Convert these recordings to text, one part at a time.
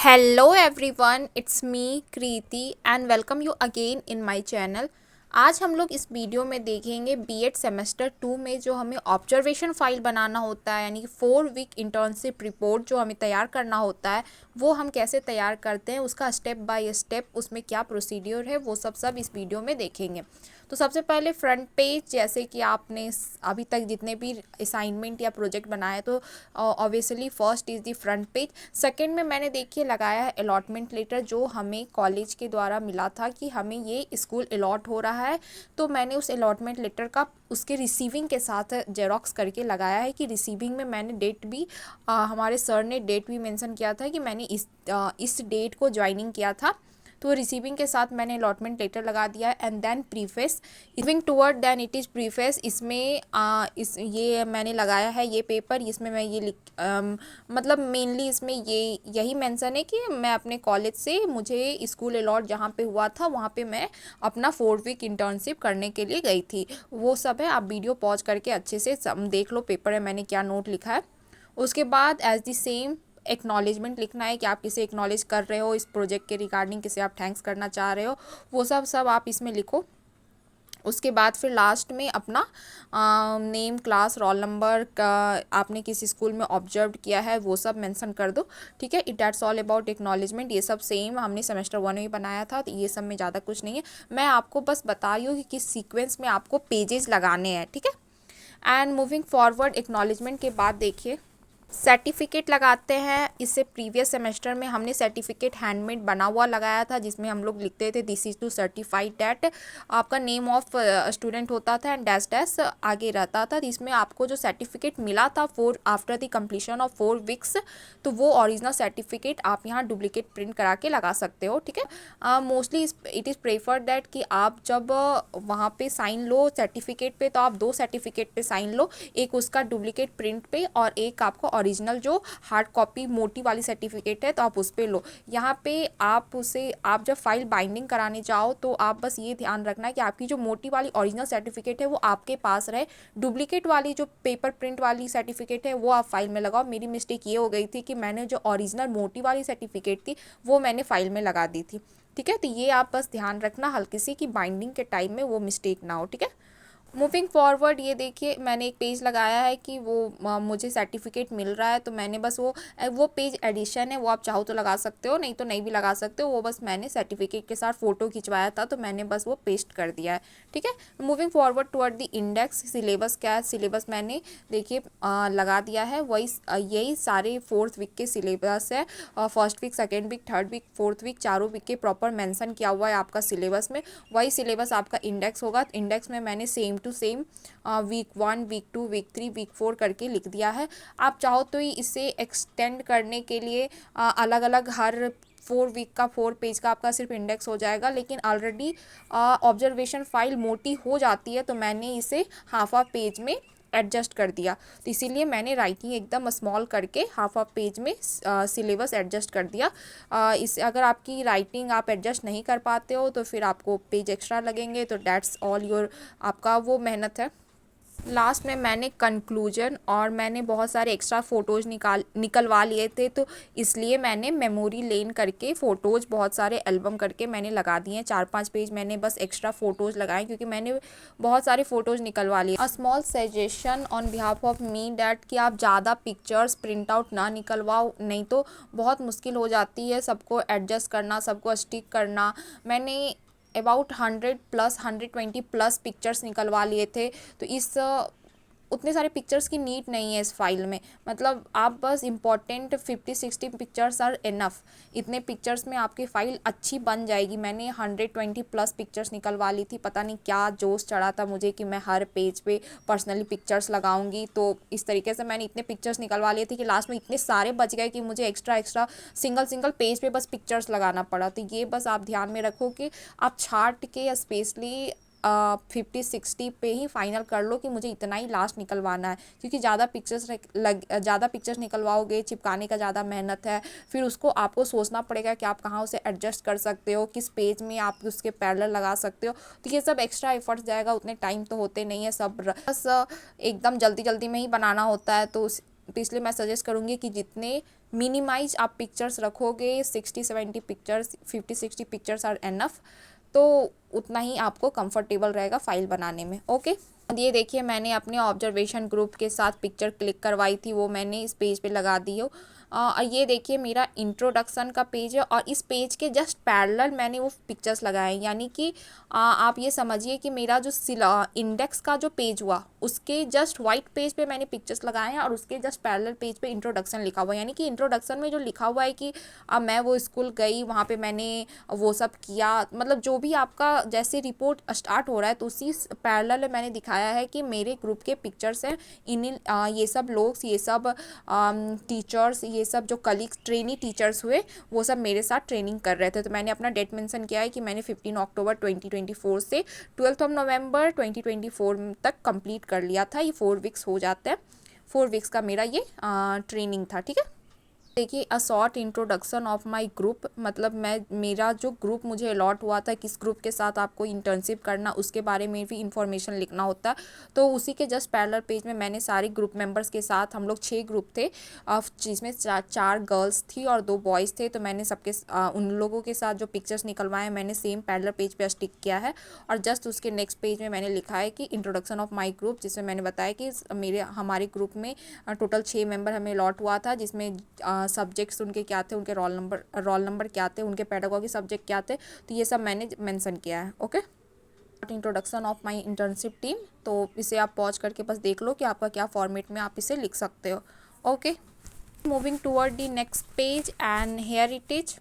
Hello everyone, it's me Kriti and welcome you again in my channel. आज हम लोग इस वीडियो में देखेंगे बीएड सेमेस्टर 2 में जो हमें ऑब्जर्वेशन फाइल बनाना होता है, यानी कि 4 वीक इंटर्नशिप रिपोर्ट जो हमें तैयार करना होता है वो हम कैसे तैयार करते हैं, उसका स्टेप बाय स्टेप उसमें क्या प्रोसीड्यूर है वो सब इस वीडियो में देखेंगे। तो सबसे पहले फ्रंट पेज, जैसे कि आपने अभी तक जितने भी असाइनमेंट या प्रोजेक्ट बनाए तो obviously first is the front page. Second में मैंने देखिए लगाया है अलॉटमेंट लेटर, जो हमें कॉलेज के द्वारा मिला था कि हमें ये स्कूल अलॉट हो रहा है। तो मैंने उस अलॉटमेंट लेटर का उसके रिसीविंग के साथ जेरोक्स करके लगाया है कि रिसीविंग में मैंने डेट भी हमारे सर ने डेट भी मेंशन किया था कि मैंने इस डेट को ज्वाइनिंग किया था। तो रिसीविंग के साथ मैंने अलॉटमेंट लेटर लगा दिया है। And then preface, moving toward then it is preface. इसमें इस ये मैंने लगाया है ये पेपर, इसमें मैं ये मतलब मेनली इसमें ये यही मेंशन है कि मैं अपने कॉलेज से मुझे स्कूल अलॉट जहाँ पे हुआ था वहाँ पे मैं अपना 4 वीक इंटर्नशिप करने के लिए गई थी। वो सब है, आप वीडियो पॉज करके अच्छे से देख लो पेपर में मैंने क्या नोट लिखा है। उसके बाद एज दी सेम एक्नॉलेजमेंट लिखना है कि आप किसे एक्नॉलेज कर रहे हो इस प्रोजेक्ट के रिगार्डिंग, किसे आप थैंक्स करना चाह रहे हो, वो सब आप इसमें लिखो। उसके बाद फिर लास्ट में अपना नेम, क्लास, रोल नंबर का आपने किस स्कूल में ऑब्जर्व किया है वो सब मेंशन कर दो। ठीक है, it that's all about acknowledgement. ये सब सेम हमने सेमेस्टर 1 में बनाया था, तो ये सब में ज़्यादा कुछ नहीं है। मैं आपको बस बता रही हूँ कि किस सीक्वेंस में आपको पेजेस लगाने हैं। ठीक है, एंड मूविंग फॉरवर्ड एक्नॉलेजमेंट के बाद देखिए सर्टिफिकेट लगाते हैं। इससे प्रीवियस सेमेस्टर में हमने सर्टिफिकेट हैंडमेड बना हुआ लगाया था, जिसमें हम लोग लिखते थे this is to certified that, आपका नेम ऑफ स्टूडेंट होता था एंड डैश डैश आगे रहता था। तो इसमें आपको जो सर्टिफिकेट मिला था after the completion of 4 weeks, तो वो ओरिजिनल सर्टिफिकेट आप यहाँ डुप्लीकेट प्रिंट करा के लगा सकते हो। ठीक है, mostly it is preferred that कि आप जब वहाँ पे साइन लो सर्टिफिकेट पे, तो आप 2 सर्टिफिकेट पे साइन लो, एक उसका डुप्लीकेट प्रिंट पे और एक आपको ओरिजिनल जो हार्ड कॉपी मोटी वाली सर्टिफिकेट है तो आप उस पर लो। यहाँ पे आप जब फाइल बाइंडिंग कराने जाओ तो आप बस ये ध्यान रखना कि आपकी जो मोटी वाली ओरिजिनल सर्टिफिकेट है वो आपके पास रहे, डुप्लीकेट वाली जो पेपर प्रिंट वाली सर्टिफिकेट है वो आप फाइल में लगाओ। मेरी मिस्टेक ये हो गई थी कि मैंने जो ओरिजिनल मोटी वाली सर्टिफिकेट थी वो मैंने फाइल में लगा दी थी। ठीक है, तो ये आप बस ध्यान रखना हल्की सी कि बाइंडिंग के टाइम में वो मिस्टेक ना हो। ठीक है, मूविंग फॉरवर्ड ये देखिए मैंने एक पेज लगाया है कि वो मुझे सर्टिफिकेट मिल रहा है, तो मैंने बस वो पेज एडिशन है, वो आप चाहो तो लगा सकते हो, नहीं तो नहीं भी लगा सकते हो। वो बस मैंने सर्टिफिकेट के साथ फ़ोटो खिंचवाया था तो मैंने बस वो पेस्ट कर दिया है। ठीक है, moving forward toward the index, syllabus क्या है, सिलेबस मैंने देखिए लगा दिया है। वही यही सारे 4th वीक के सिलेबस है। First week, second week, third week, 4th week, चारों वीक के प्रॉपर मेंशन किया हुआ है आपका सिलेबस में। वही सिलेबस आपका इंडेक्स होगा। इंडेक्स में मैंने same to same week 1, week 2, week 3, week 4 करके लिख दिया है। आप चाहो तो इसे एक्सटेंड करने के लिए अलग अलग हर 4 वीक का 4 पेज का आपका सिर्फ इंडेक्स हो जाएगा, लेकिन ऑलरेडी ऑब्जर्वेशन फाइल मोटी हो जाती है तो मैंने इसे हाफ पेज में एडजस्ट कर दिया। तो इसीलिए मैंने राइटिंग एकदम स्मॉल करके हाफ पेज में सिलेबस एडजस्ट कर दिया। इस अगर आपकी राइटिंग आप एडजस्ट नहीं कर पाते हो तो फिर आपको पेज एक्स्ट्रा लगेंगे, तो डैट्स ऑल योर, आपका वो मेहनत है। लास्ट में मैंने कंक्लूजन और मैंने बहुत सारे एक्स्ट्रा फ़ोटोज़ निकलवा लिए थे, तो इसलिए मैंने मेमोरी लेन करके फ़ोटोज़ बहुत सारे एल्बम करके मैंने लगा दिए हैं। 4-5 पेज मैंने बस एक्स्ट्रा फ़ोटोज़ लगाए क्योंकि मैंने बहुत सारे फ़ोटोज़ निकलवा लिए। A small suggestion on behalf of me that कि आप ज़्यादा पिक्चर्स प्रिंट आउट ना निकलवाओ, नहीं तो बहुत मुश्किल हो जाती है सबको एडजस्ट करना, सबको स्टिक करना। मैंने अबाउट 100+, 120+ पिक्चर्स निकलवा लिए थे, तो उतने सारे पिक्चर्स की नीड नहीं है इस फाइल में। मतलब आप बस इम्पॉर्टेंट 50-60 पिक्चर्स आर इनफ, इतने पिक्चर्स में आपकी फ़ाइल अच्छी बन जाएगी। मैंने 120+ पिक्चर्स निकलवा ली थी, पता नहीं क्या जोश चढ़ा था मुझे कि मैं हर पेज पे पर्सनली पिक्चर्स लगाऊंगी, तो इस तरीके से मैंने इतने पिक्चर्स निकलवा लिए थे कि लास्ट में इतने सारे बच गए कि मुझे extra extra single single page पे बस पिक्चर्स लगाना पड़ा। तो ये बस आप ध्यान में रखो कि आप छाट के या स्पेशली 50-60 पे ही फाइनल कर लो कि मुझे इतना ही लास्ट निकलवाना है, क्योंकि ज़्यादा पिक्चर्स निकलवाओगे, चिपकाने का ज़्यादा मेहनत है, फिर उसको आपको सोचना पड़ेगा कि आप कहाँ उसे एडजस्ट कर सकते हो, किस पेज में आप उसके पैरेलल लगा सकते हो। तो ये सब एक्स्ट्रा एफर्ट्स जाएगा, उतने टाइम तो होते नहीं है, सब बस एकदम जल्दी जल्दी में ही बनाना होता है। तो इसलिए मैं सजेस्ट करूँगी कि जितने मिनिमाइज आप पिक्चर्स रखोगे, 60-70 पिक्चर्स, 50-60 पिक्चर्स आर एनफ, तो उतना ही आपको कंफर्टेबल रहेगा फाइल बनाने में। ओके, ये देखिए मैंने अपने ऑब्जर्वेशन ग्रुप के साथ पिक्चर क्लिक करवाई थी, वो मैंने इस पेज पे लगा दी हो। ये देखिए मेरा इंट्रोडक्शन का पेज है और इस पेज के जस्ट पैरेलल मैंने वो पिक्चर्स लगाए हैं, यानी कि आप ये समझिए कि मेरा जो इंडेक्स का जो पेज हुआ उसके जस्ट वाइट पेज पे मैंने पिक्चर्स लगाए हैं और उसके जस्ट पैरेलल पेज पे इंट्रोडक्शन लिखा हुआ है। यानी कि इंट्रोडक्शन में जो लिखा हुआ है कि मैं वो स्कूल गई, वहाँ पे मैंने वो सब किया, मतलब जो भी आपका जैसे रिपोर्ट स्टार्ट हो रहा है तो उसी पैरेलल में मैंने दिखाया है कि मेरे ग्रुप के पिक्चर्स हैं, इन ये सब लोग, ये सब टीचर्स, ये सब जो कलीग्स ट्रेनी टीचर्स हुए वो सब मेरे साथ ट्रेनिंग कर रहे थे। तो मैंने अपना डेट मेंशन किया है कि मैंने 15 अक्टूबर 2024 से 12 नवंबर 2024 तक कंप्लीट कर लिया था। ये 4 वीक्स हो जाते हैं, 4 वीक्स का मेरा ये ट्रेनिंग था। ठीक है, देखिए a short introduction of my group, मतलब मेरा जो ग्रुप मुझे अलॉट हुआ था, किस ग्रुप के साथ आपको इंटर्नशिप करना उसके बारे में भी इंफॉर्मेशन लिखना होता है। तो उसी के जस्ट पैरेलल पेज में मैंने सारे ग्रुप मेंबर्स के साथ, हम लोग 6 ग्रुप थे, जिसमें 4 गर्ल्स थी और 2 बॉयज़ थे, तो मैंने सबके उन लोगों के साथ जो पिक्चर्स निकलवाए मैंने सेम पैरेलल पेज पे स्टिक किया है। और जस्ट उसके नेक्स्ट पेज में मैंने लिखा है कि इंट्रोडक्शन ऑफ माई ग्रुप, जिसमें मैंने बताया कि हमारे ग्रुप में टोटल 6 मेंबर हमें अलॉट हुआ था, जिसमें सब्जेक्ट्स उनके क्या थे, उनके रोल नंबर क्या थे, उनके पेडागॉजी सब्जेक्ट क्या थे, तो ये सब मैंने मेंशन किया है। Okay, introduction of my internship team, तो इसे आप पॉज करके बस देख लो कि आपका क्या फॉर्मेट में आप इसे लिख सकते हो। Okay, moving toward the next page and here it is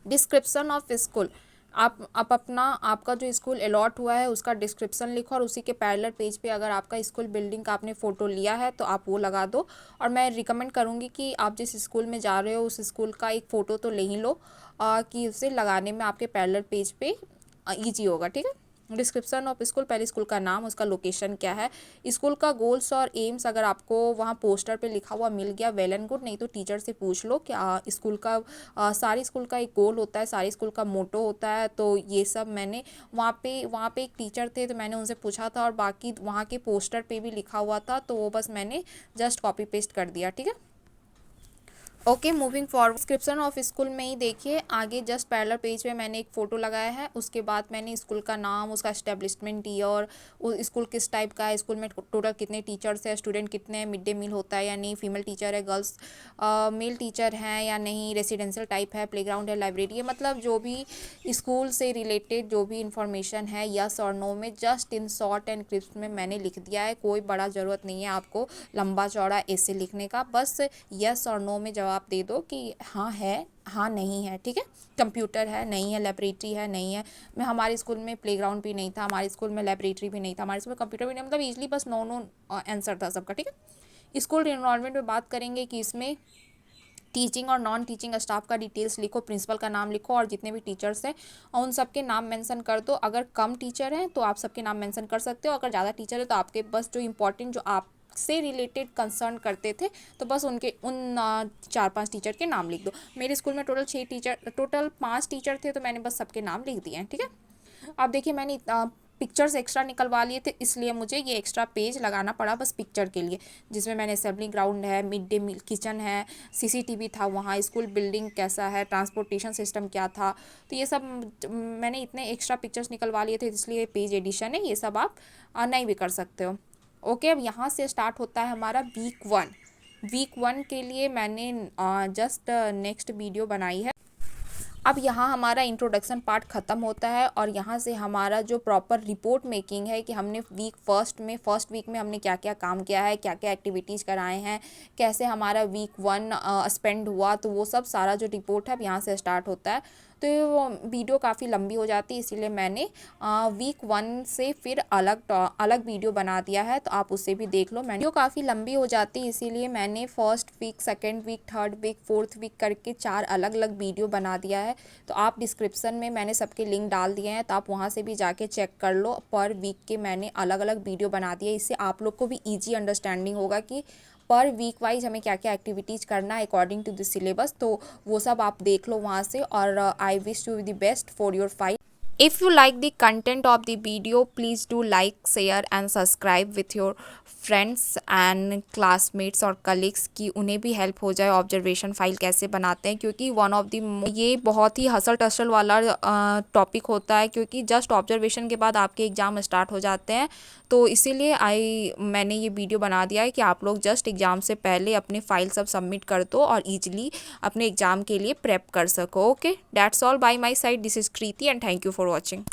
description of school. आप अपना आपका जो स्कूल अलॉट हुआ है उसका डिस्क्रिप्शन लिखो और उसी के पैरेलल पेज पे अगर आपका स्कूल बिल्डिंग का आपने फ़ोटो लिया है तो आप वो लगा दो। और मैं रिकमेंड करूँगी कि आप जिस स्कूल में जा रहे हो उस स्कूल का एक फ़ोटो तो ले ही लो, कि उसे लगाने में आपके पैरेलल पेज पे ईजी होगा। ठीक है, डिस्क्रिप्शन ऑफ स्कूल, पहले स्कूल का नाम, उसका लोकेशन क्या है, स्कूल का गोल्स और एम्स, अगर आपको वहाँ पोस्टर पे लिखा हुआ मिल गया वेल एंड गुड, नहीं तो टीचर से पूछ लो कि स्कूल का सारे स्कूल का एक गोल होता है, सारे स्कूल का मोटो होता है, तो ये सब मैंने वहाँ पे एक टीचर थे तो मैंने उनसे पूछा था और बाकी वहाँ के पोस्टर पे भी लिखा हुआ था, तो वो बस मैंने जस्ट कॉपी पेस्ट कर दिया। ठीक है, okay, moving forward description of school में ही देखिए आगे जस्ट पैरेलल पेज पे मैंने एक फ़ोटो लगाया है, उसके बाद मैंने स्कूल का नाम, उसका एस्टेब्लिशमेंट ईयर, उस स्कूल किस टाइप का है, स्कूल में टोटल कितने टीचर्स हैं, स्टूडेंट कितने हैं, मिड डे मील होता है या नहीं, फीमेल टीचर है, गर्ल्स मेल टीचर हैं या नहीं, रेसिडेंशियल टाइप है, प्लेग्राउंड है, लाइब्रेरी है, मतलब जो भी स्कूल से रिलेटेड जो भी इंफॉर्मेशन है यस और नो में just in short and crisp में मैंने लिख दिया है। कोई बड़ा ज़रूरत नहीं है आपको लंबा चौड़ा ऐसे लिखने का, बस यस और नो में जवाब दे दो कि हाँ है, हाँ नहीं है। ठीक है, कंप्यूटर है नहीं है, लाइब्रेरी है नहीं है, मैं हमारे स्कूल में प्लेग्राउंड भी नहीं था, हमारे स्कूल में लाइब्रेरी भी नहीं था, हमारे स्कूल में कंप्यूटर भी नहीं, मतलब इजली बस नो नो आंसर था सबका। ठीक है, स्कूल इन्वायरमेंट में बात करेंगे कि इसमें टीचिंग और नॉन टीचिंग स्टाफ का डिटेल्स लिखो, प्रिंसिपल का नाम लिखो और जितने भी टीचर्स हैं उन सबके नाम मेंशन कर दो। अगर कम टीचर हैं तो आप सबके नाम मेंशन कर सकते हो, अगर ज़्यादा टीचर है तो आपके बस जो इंपॉर्टेंट जो आप से रिलेटेड कंसर्न करते थे तो बस उन 4-5 टीचर के नाम लिख दो। मेरे स्कूल में टोटल 5 टीचर थे तो मैंने बस सबके नाम लिख दिए हैं। ठीक है, अब देखिए मैंने पिक्चर्स एक्स्ट्रा निकलवा लिए थे इसलिए मुझे ये एक्स्ट्रा पेज लगाना पड़ा बस पिक्चर के लिए, जिसमें मैंने असेंबली ग्राउंड है, मिड डे मील किचन है, सीसीटीवी था वहाँ, स्कूल बिल्डिंग कैसा है, ट्रांसपोर्टेशन सिस्टम क्या था, तो ये सब मैंने इतने एक्स्ट्रा पिक्चर्स निकलवा लिए थे इसलिए पेज एडिशन है, ये सब आप नहीं भी कर सकते हो। ओके, अब यहाँ से स्टार्ट होता है हमारा वीक 1 के लिए मैंने जस्ट नेक्स्ट वीडियो बनाई है। अब यहाँ हमारा इंट्रोडक्शन पार्ट ख़त्म होता है और यहाँ से हमारा जो प्रॉपर रिपोर्ट मेकिंग है कि हमने फर्स्ट वीक में हमने क्या क्या काम किया है, क्या क्या एक्टिविटीज़ कराए हैं, कैसे हमारा वीक 1 स्पेंड हुआ, तो वो सब सारा जो रिपोर्ट है अब यहाँ से स्टार्ट होता है। तो ये वीडियो काफ़ी लंबी हो जाती है इसीलिए मैंने वीक 1 से फिर अलग वीडियो बना दिया है, तो आप उसे भी देख लो। वीडियो काफ़ी लंबी हो जाती है इसीलिए मैंने first week, second week, third week, fourth week करके 4 अलग अलग वीडियो बना दिया है। तो आप डिस्क्रिप्शन में मैंने सबके लिंक डाल दिए हैं, तो आप वहाँ से भी जाके चेक कर लो। पर वीक के मैंने अलग अलग वीडियो बना दिए, इससे आप लोग को भी ईजी अंडरस्टैंडिंग होगा कि पर वीक वाइज हमें क्या क्या एक्टिविटीज़ करना है अकॉर्डिंग टू द सिलेबस, तो वो सब आप देख लो वहाँ से। और I wish you the best for your fight. If you like the content of the video, please do like, share and subscribe with your friends and classmates और colleagues की उन्हें भी हेल्प हो जाए ऑब्जर्वेशन फ़ाइल कैसे बनाते हैं, क्योंकि वन ऑफ द ये बहुत ही हसल टसल वाला टॉपिक होता है, क्योंकि जस्ट ऑब्जर्वेशन के बाद आपके एग्ज़ाम स्टार्ट हो जाते हैं। तो इसीलिए मैंने ये वीडियो बना दिया है कि आप लोग जस्ट एग्ज़ाम से पहले अपने फाइल सब सबमिट कर दो और ईजिली अपने एग्ज़ाम के लिए प्रेप कर सको। Okay, that's all bye my side. This is Kriti and thank you for watching.